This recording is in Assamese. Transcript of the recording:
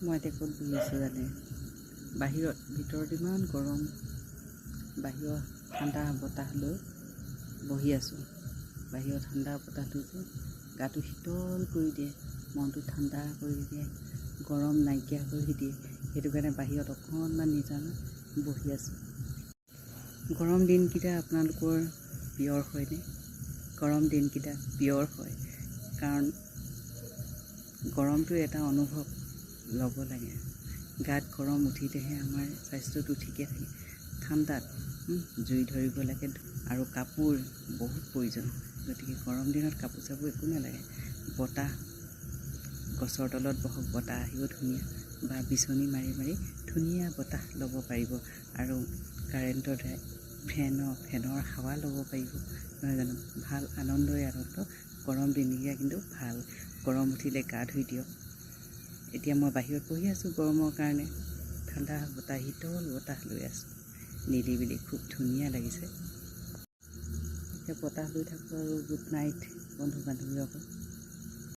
মই এতিয়া ক'ত বহি আছোঁ জানে? ভিতৰত ইমান গৰম, বাহিৰৰ ঠাণ্ডা বতাহ লৈ বহি আছোঁ। বাহিৰৰ ঠাণ্ডা বতাহটো যে গাটো শীতল কৰি দিয়ে, মনটো ঠাণ্ডা কৰি দিয়ে, গৰম নাইকিয়া কৰি দিয়ে। সেইটো কাৰণে বাহিৰত অকণমান নিজানত বহি আছোঁ। গৰম দিনকেইটা আপোনালোকৰ পিয়ৰ হয়নে? গৰম দিনকেইটা পিয়ৰ হয়, কাৰণ গৰমটো এটা অনুভৱ ল'ব লাগে। গাত গৰম উঠিলেহে আমাৰ স্বাস্থ্যটো ঠিকে থাকে। ঠাণ্ডাত জুই ধৰিব লাগে আৰু কাপোৰ বহুত প্ৰয়োজন। গতিকে গৰম দিনত কাপোৰ চাপোৰ একো নালাগে। বতাহ, গছৰ তলত বহক, বতাহ আহিব ধুনীয়া, বা বিচনী মাৰি মাৰি ধুনীয়া বতাহ ল'ব পাৰিব। আৰু কাৰেণ্টৰ দ্বাৰা ফেনৰ হাৱা ল'ব পাৰিব, নহয় জানো? ভাল আনন্দ। গৰম দিনকেইটা কিন্তু ভাল। গৰম উঠিলে গা ধুই দিয়ক। এতিয়া মই বাহিৰত বহি আছোঁ গৰমৰ কাৰণে, ঠাণ্ডা বতাহ, শীতল বতাহ লৈ আছোঁ। নিৰিবিলি খুব ধুনীয়া লাগিছে। এতিয়া বতাহ লৈ থাকোঁ আৰু গুড নাইট বন্ধু বান্ধৱীসকল।